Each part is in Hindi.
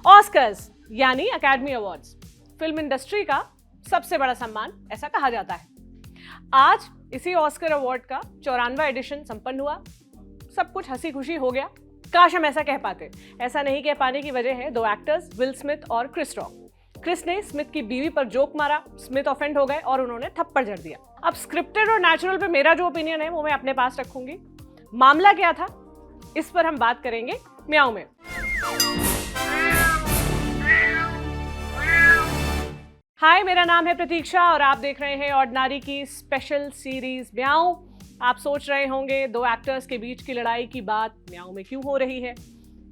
ऑस्कर्स यानी अकेडमी अवार्ड्स फिल्म इंडस्ट्री का सबसे बड़ा सम्मान ऐसा कहा जाता है। आज इसी ऑस्कर अवार्ड का 94वां एडिशन संपन्न हुआ। सब कुछ हंसी खुशी हो गया। काश हम ऐसा कह पाते। ऐसा नहीं कह पाने की वजह है दो एक्टर्स विल स्मिथ और क्रिस रॉक। क्रिस ने स्मिथ की बीवी पर जोक मारा, स्मिथ ऑफेंड हो गए और उन्होंने थप्पड़ जड़ दिया। अब स्क्रिप्टेड और नेचुरल पे मेरा जो ओपिनियन है वो मैं अपने पास रखूंगी। मामला क्या था इस पर हम बात करेंगे म्याऊं में। हाय, मेरा नाम है प्रतीक्षा और आप देख रहे हैं ऑर्डिनरी की स्पेशल सीरीज म्याऊं। आप सोच रहे होंगे दो एक्टर्स के बीच की लड़ाई की बात म्याऊं में क्यों हो रही है।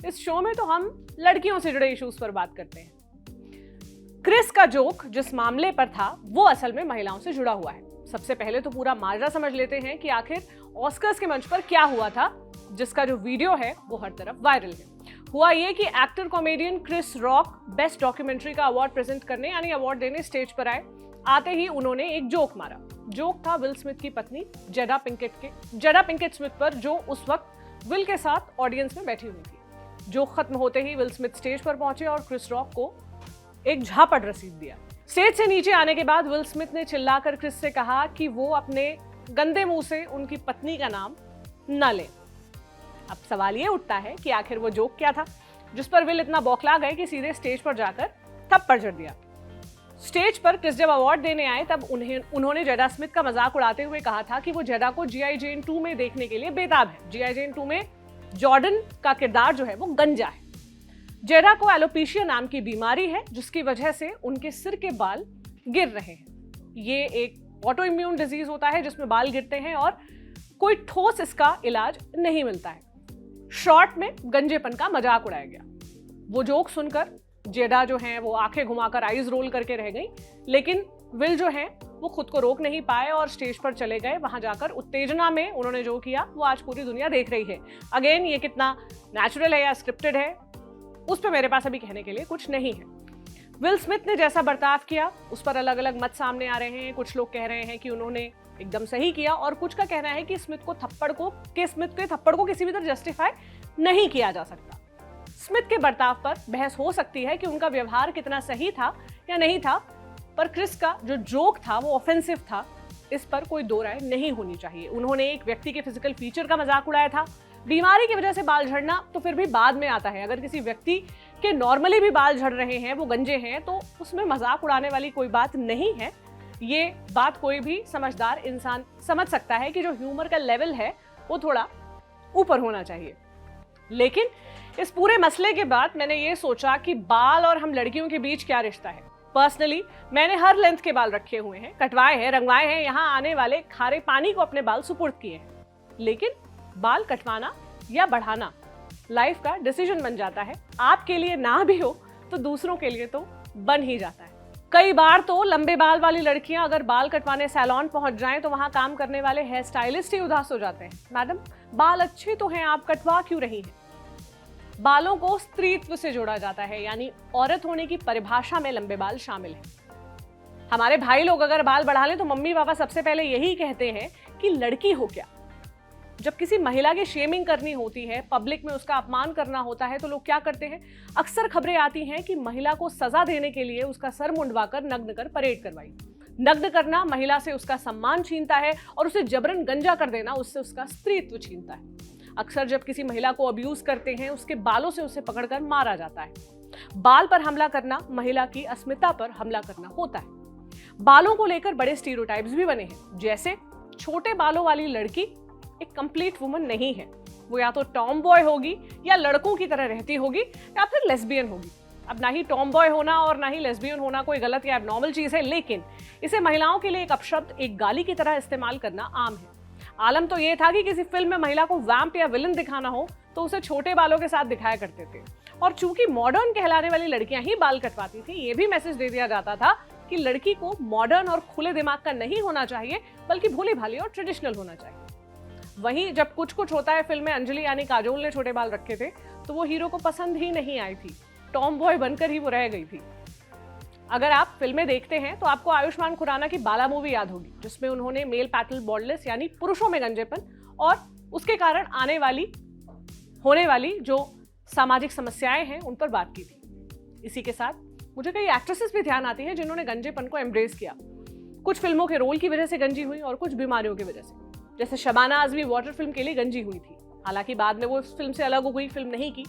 इस शो में तो हम लड़कियों से जुड़े इश्यूज पर बात करते हैं। क्रिस का जोक जिस मामले पर था वो असल में महिलाओं से जुड़ा हुआ है। सबसे पहले तो पूरा माजरा समझ लेते हैं कि आखिर ऑस्कर्स के मंच पर क्या हुआ था, जिसका जो वीडियो है वो हर तरफ वायरल है। हुआ ये कि actor comedian Chris Rock best documentary का अवार्ड प्रेजेंट करने यानी अवार्ड देने स्टेज पर आए। आते ही उन्होंने एक जोक मारा। जोक था विल स्मिथ की पत्नी जेडा पिंकेट स्मिथ पर, जो उस वक्त विल के साथ ऑडियंस में बैठी हुई थी। जोक खत्म होते ही विल स्मिथ स्टेज पर पहुंचे और क्रिस रॉक को एक झापड़ रसीद दिया। स्टेज से नीचे आने के बाद विल स्मिथ ने चिल्लाकर क्रिस से कहा कि वो अपने गंदे मुंह से उनकी पत्नी का नाम न ले। अब सवाल ये उठता है कि आखिर वो जोक क्या था जिस पर विल इतना बौखला गए कि सीधे स्टेज पर जाकर थप्पड़ जड़ दिया। स्टेज पर क्रिस जब अवार्ड देने आए तब उन्होंने जेडा स्मिथ का मजाक उड़ाते हुए कहा था कि वो जेडा को G.I. Jane 2 में देखने के लिए बेताब है। G.I. Jane 2 में जॉर्डन का किरदार जो है वो गंजा है। जेडा को एलोपेशिया नाम की बीमारी है जिसकी वजह से उनके सिर के बाल गिर रहे हैं। ये एक ऑटो इम्यून डिजीज होता है जिसमें बाल गिरते हैं और कोई ठोस इसका इलाज नहीं मिलता है। शॉर्ट में गंजेपन का मजाक उड़ाया गया। वो जोक सुनकर जेडा जो हैं वो आंखें घुमाकर आईज रोल करके रह गई, लेकिन विल जो हैं वो खुद को रोक नहीं पाए और स्टेज पर चले गए। वहां जाकर उत्तेजना में उन्होंने जो किया वो आज पूरी दुनिया देख रही है। अगेन, ये कितना नेचुरल है या स्क्रिप्टेड है उस पर मेरे पास अभी कहने के लिए कुछ नहीं है। विल स्मिथ ने जैसा बर्ताव किया उस पर अलग अलग मत सामने आ रहे हैं। कुछ लोग कह रहे हैं कि उन्होंने एकदम सही किया और कुछ का कहना है कि स्मिथ के थप्पड़ को किसी भी तरह जस्टिफाई नहीं किया जा सकता। स्मिथ के बर्ताव पर बहस हो सकती है कि उनका व्यवहार कितना सही था या नहीं था, पर क्रिस का जो जोक था वो ऑफेंसिव था, इस पर कोई दो राय नहीं होनी चाहिए। उन्होंने एक व्यक्ति के फिजिकल फीचर का मजाक उड़ाया था। बीमारी की वजह से बाल झड़ना तो फिर भी बाद में आता है। अगर किसी व्यक्ति के नॉर्मली भी बाल झड़ रहे हैं, वो गंजे हैं, तो उसमें मजाक उड़ाने वाली कोई बात नहीं है। ये बात कोई भी समझदार इंसान समझ सकता है कि जो ह्यूमर का लेवल है वो थोड़ा ऊपर होना चाहिए। लेकिन इस पूरे मसले के बाद मैंने ये सोचा कि बाल और हम लड़कियों के बीच क्या रिश्ता है। पर्सनली मैंने हर लेंथ के बाल रखे हुए हैं, कटवाए हैं, रंगवाए हैं, यहाँ आने वाले खारे पानी को अपने बाल सुपुर्द किए हैं। लेकिन बाल कटवाना या बढ़ाना लाइफ का डिसीजन बन जाता है। आपके लिए ना भी हो तो दूसरों के लिए तो बन ही जाता है। कई बार तो लंबे बाल वाली लड़कियां अगर बाल कटवाने सैलून पहुंच जाएं तो वहां काम करने वाले हेयर स्टाइलिस्ट ही उदास हो जाते हैं। मैडम, बाल अच्छे तो हैं, आप कटवा क्यों रही हैं? बालों को स्त्रीत्व से जोड़ा जाता है, यानी औरत होने की परिभाषा में लंबे बाल शामिल हैं। हमारे भाई लोग अगर बाल बढ़ा लें तो मम्मी पापा सबसे पहले यही कहते हैं कि लड़की हो क्या। जब किसी महिला की शेमिंग करनी होती है, पब्लिक में उसका अपमान करना होता है, तो लोग क्या करते हैं? अक्सर खबरें आती हैं कि महिला को सजा देने के लिए उसका सर मुंडवाकर नग्न कर परेड करवाई। नग्न करना महिला से उसका सम्मान छीनता है और उसे जबरन गंजा कर देना उससे उसका स्त्रीत्व छीनता है। अक्सर जब किसी महिला को अब्यूज करते हैं, उसके बालों से उसे पकड़कर मारा जाता है। बाल पर हमला करना महिला की अस्मिता पर हमला करना होता है। बालों को लेकर बड़े स्टीरियोटाइप्स भी बने हैं, जैसे छोटे बालों वाली लड़की एक कंप्लीट वुमन नहीं है। वो या तो टॉम बॉय होगी या लड़कों की तरह रहती होगी या फिर लेस्बियन होगी। अब ना ही टॉम बॉय होना और ना ही लेस्बियन होना कोई गलत या एबनॉर्मल चीज है, लेकिन इसे महिलाओं के लिए एक अपशब्द, एक गाली की तरह इस्तेमाल करना आम है। आलम तो ये था कि किसी फिल्म में महिला को वैम्प या विलन दिखाना हो तो उसे छोटे बालों के साथ दिखाया करते थे। और चूंकि मॉडर्न कहलाने वाली लड़कियां ही बाल कटवाती थी, ये भी मैसेज दे दिया जाता था कि लड़की को मॉडर्न और खुले दिमाग का नहीं होना चाहिए, बल्कि भोली भाली और ट्रेडिशनल होना चाहिए। वहीं जब कुछ कुछ होता है फिल्म में अंजलि यानी काजोल ने छोटे बाल रखे थे तो वो हीरो को पसंद ही नहीं आई थी। टॉम बॉय बनकर ही वो रह गई थी। अगर आप फिल्में देखते हैं तो आपको आयुष्मान खुराना की बाला मूवी याद होगी, जिसमें उन्होंने मेल पैटल बॉल्डनेस यानी पुरुषों में गंजेपन और उसके कारण होने वाली जो सामाजिक समस्याएं हैं उन पर बात की थी। इसी के साथ मुझे कई एक्ट्रेसेस भी ध्यान आती हैं जिन्होंने गंजेपन को एम्ब्रेस किया। कुछ फिल्मों के रोल की वजह से गंजी हुई और कुछ बीमारियों की वजह से। जैसे शबाना आजमी वाटर फिल्म के लिए गंजी हुई थी, हालांकि बाद में वो इस फिल्म से अलग हो गई, फिल्म नहीं की।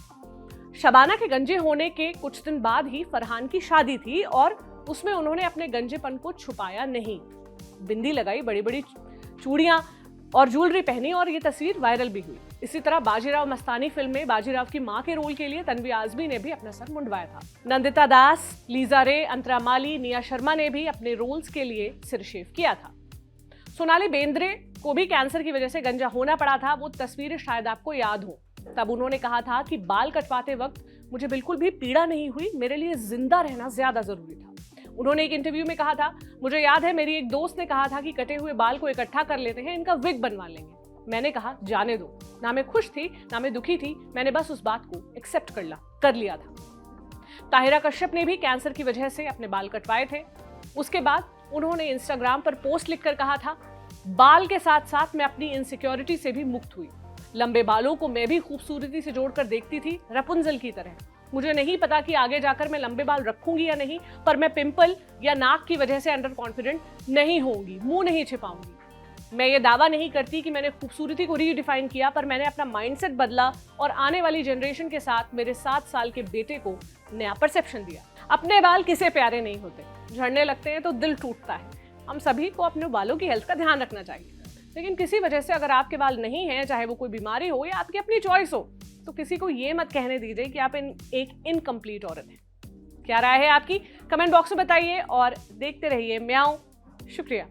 शबाना के गंजे होने के कुछ दिन बाद ही फरहान की शादी थी और उसमें उन्होंने अपने गंजेपन को छुपाया नहीं। बिंदी लगाई, बड़ी बड़ी चूड़ियां और ज्वेलरी पहनी और ये तस्वीर वायरल भी हुई। इसी तरह बाजीराव मस्तानी फिल्म में बाजीराव की मां के रोल के लिए तन्वी आजमी ने भी अपना सर मुंडवाया था। नंदिता दास, लीजा रे, अंतरा माली, निया शर्मा ने भी अपने रोल्स के लिए सिर शेव किया था। सोनाली बेंद्रे को भी कैंसर की वजह से गंजा होना पड़ा था। वो तस्वीरें शायद आपको याद हो। तब उन्होंने कहा था कि बाल कटवाते वक्त मुझे बिल्कुल भी पीड़ा नहीं हुई, मेरे लिए जिंदा रहना ज्यादा जरूरी था। उन्होंने एक इंटरव्यू में कहा था, मुझे याद है मेरी एक दोस्त ने कहा था कि कटे हुए बाल को इकट्ठा कर लेते हैं, इनका विग बनवा लेंगे। मैंने कहा जाने दो, ना मैं खुश थी ना मैं दुखी थी, मैंने बस उस बात को एक्सेप्ट कर लिया था। ताहिरा कश्यप ने भी कैंसर की वजह से अपने बाल कटवाए थे। उसके बाद उन्होंने इंस्टाग्राम पर पोस्ट लिखकर कहा था, बाल के साथ साथ मैं अपनी इनसिक्योरिटी से भी मुक्त हुई। लंबे बालों को मैं भी खूबसूरती से जोड़कर देखती थी, रपुंजल की तरह। मुझे नहीं पता कि आगे जाकर मैं लंबे बाल रखूंगी या नहीं, पर मैं पिंपल या नाक की वजह से अंडर कॉन्फिडेंट नहीं होंगी, मुंह नहीं छिपाऊंगी। मैं ये दावा नहीं करती कि मैंने खूबसूरती को रीडिफाइन किया, पर मैंने अपना माइंडसेट बदला और आने वाली जनरेशन के साथ मेरे 7 साल के बेटे को नया परसेप्शन दिया। अपने बाल किसे प्यारे नहीं होते, झड़ने लगते हैं तो दिल टूटता है। हम सभी को अपने बालों की हेल्थ का ध्यान रखना चाहिए, लेकिन किसी वजह से अगर आपके बाल नहीं हैं, चाहे वो कोई बीमारी हो या आपकी अपनी चॉइस हो, तो किसी को ये मत कहने दीजिए कि आप एक इनकम्प्लीट औरत हैं। क्या राय है आपकी? कमेंट बॉक्स में बताइए और देखते रहिए म्याऊं। शुक्रिया।